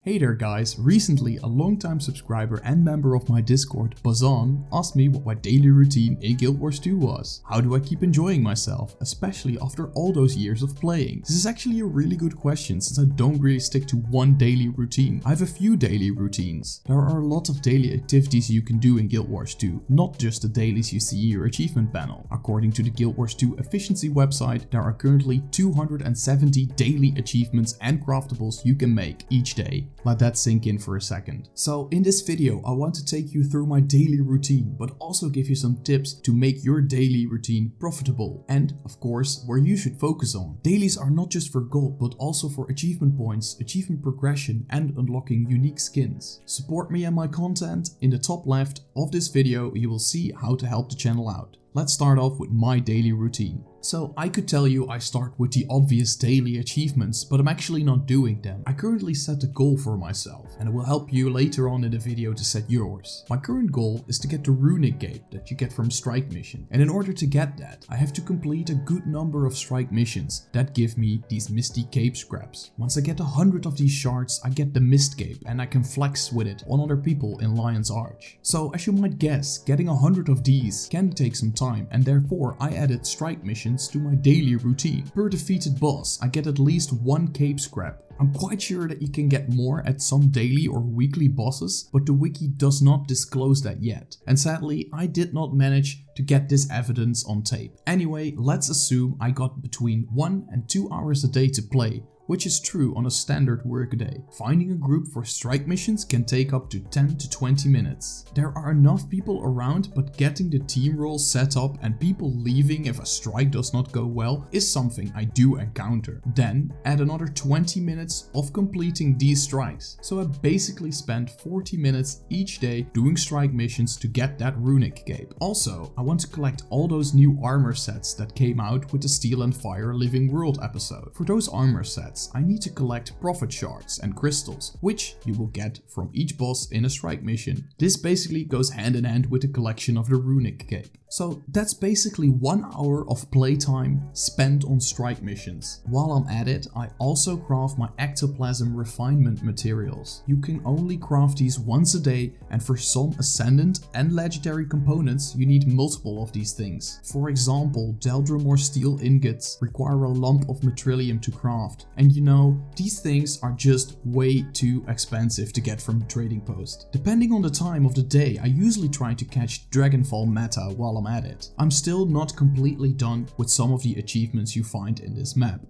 Hey there guys, recently a longtime subscriber and member of my Discord, Bazan, asked me what my daily routine in Guild Wars 2 was. How do I keep enjoying myself, especially after all those years of playing? This is actually a really good question since I don't really stick to one daily routine. I have a few daily routines. There are a lot of daily activities you can do in Guild Wars 2, not just the dailies you see in your achievement panel. According to the Guild Wars 2 efficiency website, there are currently 270 daily achievements and craftables you can make each day. Let that sink in for a second. So in this video I want to take you through my daily routine, but also give you some tips to make your daily routine profitable and, of course, where you should focus on. Dailies are not just for gold but also for achievement points, achievement progression and unlocking unique skins. Support me and my content. In the top left of this video you will see how to help the channel out. Let's start off with my daily routine. So I could tell you I start with the obvious daily achievements, but I'm actually not doing them. I currently set a goal for myself and it will help you later on in the video to set yours. My current goal is to get the runic cape that you get from strike mission, and in order to get that I have to complete a good number of strike missions that give me these misty cape scraps. Once I get 100 of these shards I get the mist cape and I can flex with it on other people in Lion's Arch. So as you might guess, getting 100 of these can take some time, and therefore I added strike missions to my daily routine. Per defeated boss I get at least one cape scrap. I'm quite sure that you can get more at some daily or weekly bosses, but the wiki does not disclose that yet. And sadly I did not manage to get this evidence on tape. Anyway, let's assume I got between 1 and 2 hours a day to play, which is true on a standard workday. Finding a group for strike missions can take up to 10 to 20 minutes. There are enough people around, but getting the team roles set up and people leaving if a strike does not go well is something I do encounter. Then add another 20 minutes of completing these strikes. So I basically spend 40 minutes each day doing strike missions to get that runic cape. Also, I want to collect all those new armor sets that came out with the Steel and Fire Living World episode. For those armor sets, I need to collect prophet shards and crystals, which you will get from each boss in a strike mission. This basically goes hand in hand with the collection of the runic cape. So that's basically 1 hour of playtime spent on strike missions. While I'm at it, I also craft my ectoplasm refinement materials. You can only craft these once a day, and for some ascendant and legendary components you need multiple of these things. For example, Deldrimor steel ingots require a lump of Matrillium to craft, and you know, these things are just way too expensive to get from the trading post. Depending on the time of the day, I usually try to catch Dragonfall meta while I'm at it. I'm still not completely done with some of the achievements you find in this map.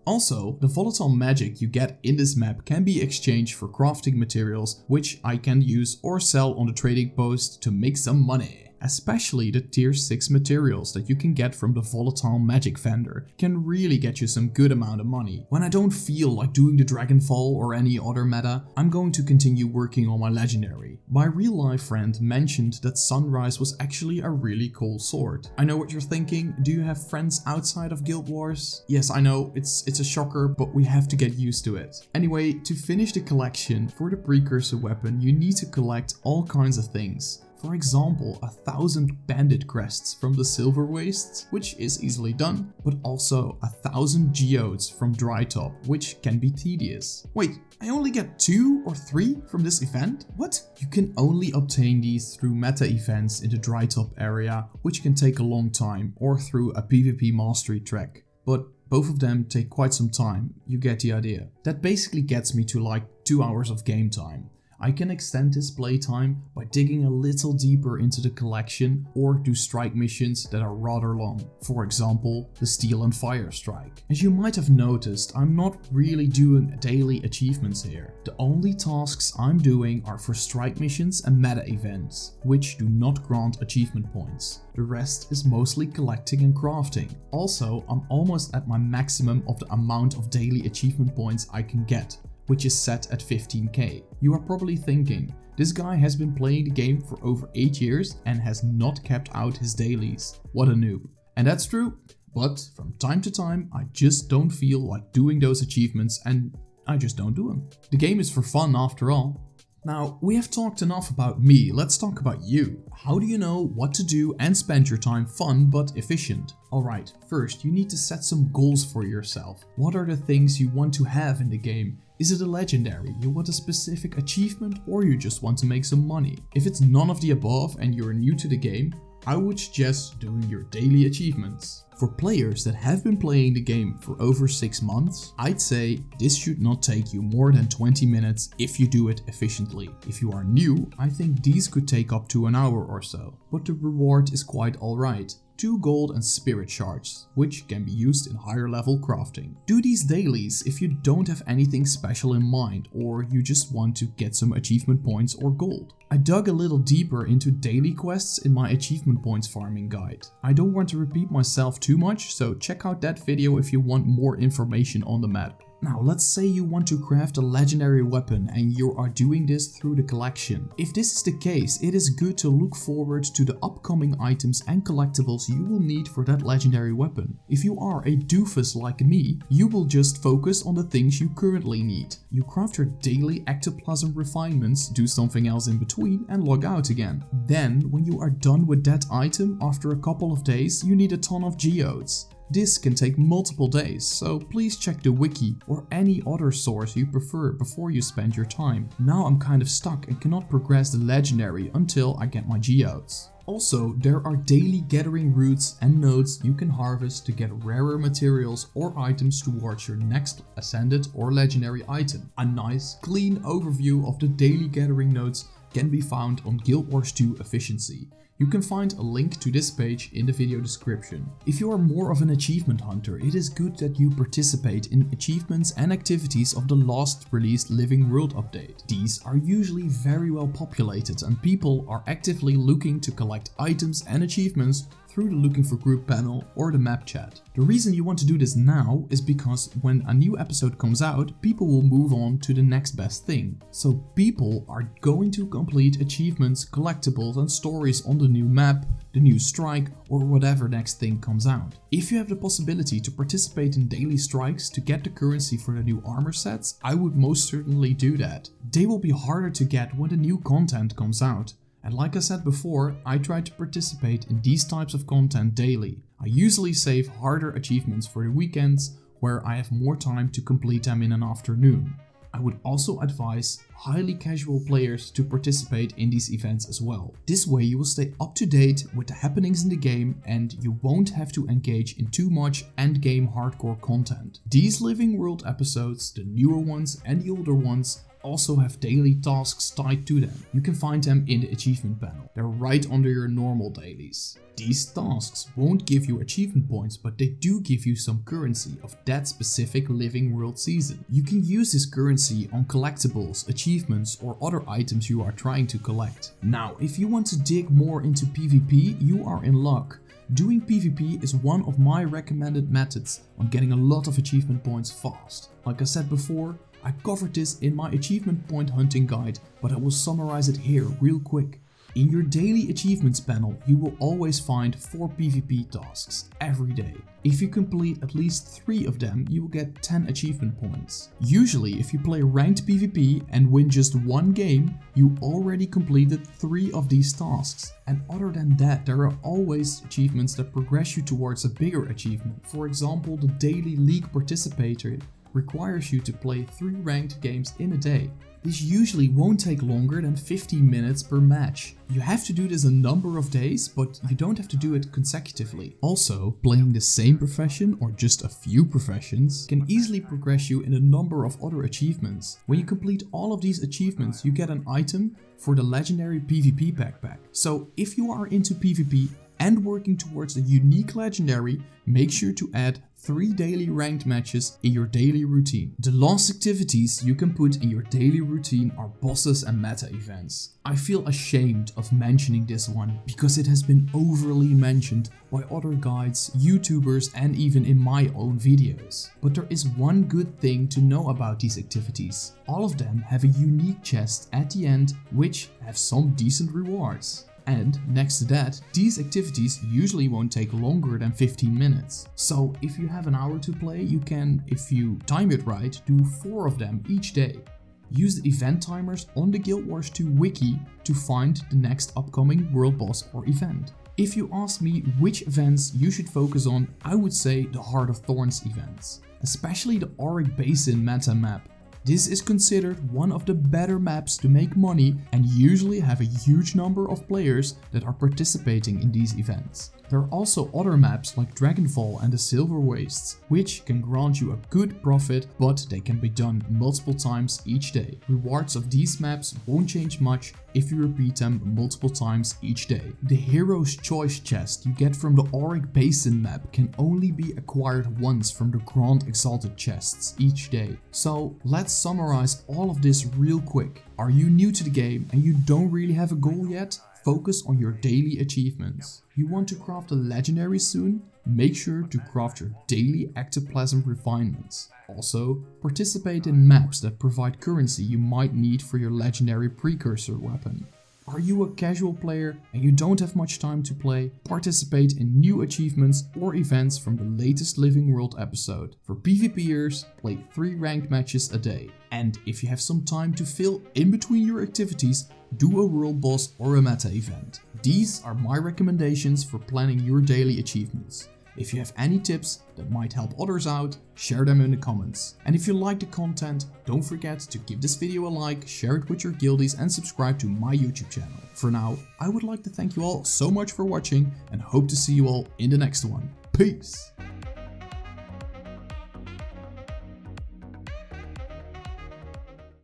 Also, the volatile magic you get in this map can be exchanged for crafting materials, which I can use or sell on the trading post to make some money. Especially the tier 6 materials that you can get from the volatile magic vendor can really get you some good amount of money. When I don't feel like doing the Dragonfall or any other meta, I'm going to continue working on my legendary. My real life friend mentioned that Sunrise was actually a really cool sword. I know what you're thinking, do you have friends outside of Guild Wars? Yes, I know, it's a shocker, but we have to get used to it. Anyway, to finish the collection for the precursor weapon you need to collect all kinds of things. For example, 1,000 bandit crests from the silver wastes, which is easily done, but also 1,000 geodes from Drytop, which can be tedious. Wait, I only get 2 or 3 from this event? What? You can only obtain these through meta events in the Drytop area, which can take a long time, or through a PvP mastery track. But both of them take quite some time, you get the idea. That basically gets me to like 2 hours of game time. I can extend this playtime by digging a little deeper into the collection or do strike missions that are rather long. For example, the Steel and Fire strike. As you might have noticed, I'm not really doing daily achievements here. The only tasks I'm doing are for strike missions and meta events, which do not grant achievement points. The rest is mostly collecting and crafting. Also, I'm almost at my maximum of the amount of daily achievement points I can get, which is set at 15k. You are probably thinking, this guy has been playing the game for over 8 years and has not kept out his dailies. What a noob. And that's true, but from time to time I just don't feel like doing those achievements and I just don't do them. The game is for fun after all. Now, we have talked enough about me, let's talk about you. How do you know what to do and spend your time fun but efficient? Alright, first you need to set some goals for yourself. What are the things you want to have in the game? Is it a legendary, you want a specific achievement, or you just want to make some money? If it's none of the above and you're new to the game, I would suggest doing your daily achievements. For players that have been playing the game for over 6 months, I'd say this should not take you more than 20 minutes if you do it efficiently. If you are new, I think these could take up to an hour or so, but the reward is quite alright. 2 gold and spirit shards, which can be used in higher level crafting. Do these dailies if you don't have anything special in mind or you just want to get some achievement points or gold. I dug a little deeper into daily quests in my achievement points farming guide. I don't want to repeat myself too much, so check out that video if you want more information on the map. Now let's say you want to craft a legendary weapon and you are doing this through the collection. If this is the case, it is good to look forward to the upcoming items and collectibles you will need for that legendary weapon. If you are a doofus like me, you will just focus on the things you currently need. You craft your daily ectoplasm refinements, do something else in between and log out again. Then, when you are done with that item, after a couple of days, you need a ton of geodes. This can take multiple days, so please check the wiki or any other source you prefer before you spend your time. Now I'm kind of stuck and cannot progress the legendary until I get my geodes. Also, there are daily gathering routes and nodes you can harvest to get rarer materials or items towards your next ascended or legendary item. A nice, clean overview of the daily gathering nodes can be found on Guild Wars 2 Efficiency. You can find a link to this page in the video description. If you are more of an achievement hunter, it is good that you participate in achievements and activities of the last released Living World update. These are usually very well populated and people are actively looking to collect items and achievements through the looking for group panel or the map chat. The reason you want to do this now is because when a new episode comes out, people will move on to the next best thing. So people are going to complete achievements, collectibles and stories on the new map, the new strike or whatever next thing comes out. If you have the possibility to participate in daily strikes to get the currency for the new armor sets, I would most certainly do that. They will be harder to get when the new content comes out. And like I said before, I try to participate in these types of content daily. I usually save harder achievements for the weekends where I have more time to complete them in an afternoon. I would also advise highly casual players to participate in these events as well. This way you will stay up to date with the happenings in the game and you won't have to engage in too much endgame hardcore content. These Living World episodes, the newer ones and the older ones, also have daily tasks tied to them. You can find them in the achievement panel. They're right under your normal dailies. These tasks won't give you achievement points, but they do give you some currency of that specific Living World season. You can use this currency on collectibles, achievements or other items you are trying to collect. Now, if you want to dig more into PvP, you are in luck. Doing PvP is one of my recommended methods on getting a lot of achievement points fast. Like I said before, I covered this in my achievement point hunting guide, but I will summarize it here real quick. In your daily achievements panel, you will always find 4 PvP tasks every day. If you complete at least 3 of them, you will get 10 achievement points. Usually, if you play ranked PvP and win just 1 game, you already completed 3 of these tasks. And other than that, there are always achievements that progress you towards a bigger achievement. For example, the daily league participator requires you to play 3 ranked games in a day. This usually won't take longer than 15 minutes per match. You have to do this a number of days, but you don't have to do it consecutively. Also, playing the same profession or just a few professions can easily progress you in a number of other achievements. When you complete all of these achievements, you get an item for the legendary PvP backpack. So if you are into PvP and working towards a unique legendary, make sure to add 3 daily ranked matches in your daily routine. The last activities you can put in your daily routine are bosses and meta events. I feel ashamed of mentioning this one because it has been overly mentioned by other guides, YouTubers and even in my own videos. But there is one good thing to know about these activities. All of them have a unique chest at the end which have some decent rewards. And next to that, these activities usually won't take longer than 15 minutes. So if you have an hour to play, you can, if you time it right, do 4 of them each day. Use the event timers on the Guild Wars 2 wiki to find the next upcoming world boss or event. If you ask me which events you should focus on, I would say the Heart of Thorns events, especially the Auric Basin meta map. This is considered one of the better maps to make money and usually have a huge number of players that are participating in these events. There are also other maps like Dragonfall and the Silver Wastes, which can grant you a good profit, but they can be done multiple times each day. Rewards of these maps won't change much if you repeat them multiple times each day. The Hero's Choice chest you get from the Auric Basin map can only be acquired once from the Grand Exalted chests each day. So let's summarize all of this real quick. Are you new to the game and you don't really have a goal yet? Focus on your daily achievements. You want to craft a legendary soon? Make sure to craft your daily ectoplasm refinements. Also, participate in maps that provide currency you might need for your legendary precursor weapon. Are you a casual player and you don't have much time to play? Participate in new achievements or events from the latest Living World episode. For PvPers, play 3 ranked matches a day. And if you have some time to fill in between your activities, do a world boss or a meta event. These are my recommendations for planning your daily achievements. If you have any tips that might help others out, share them in the comments. And if you like the content, don't forget to give this video a like, share it with your guildies and subscribe to my YouTube channel. For now, I would like to thank you all so much for watching and hope to see you all in the next one. Peace!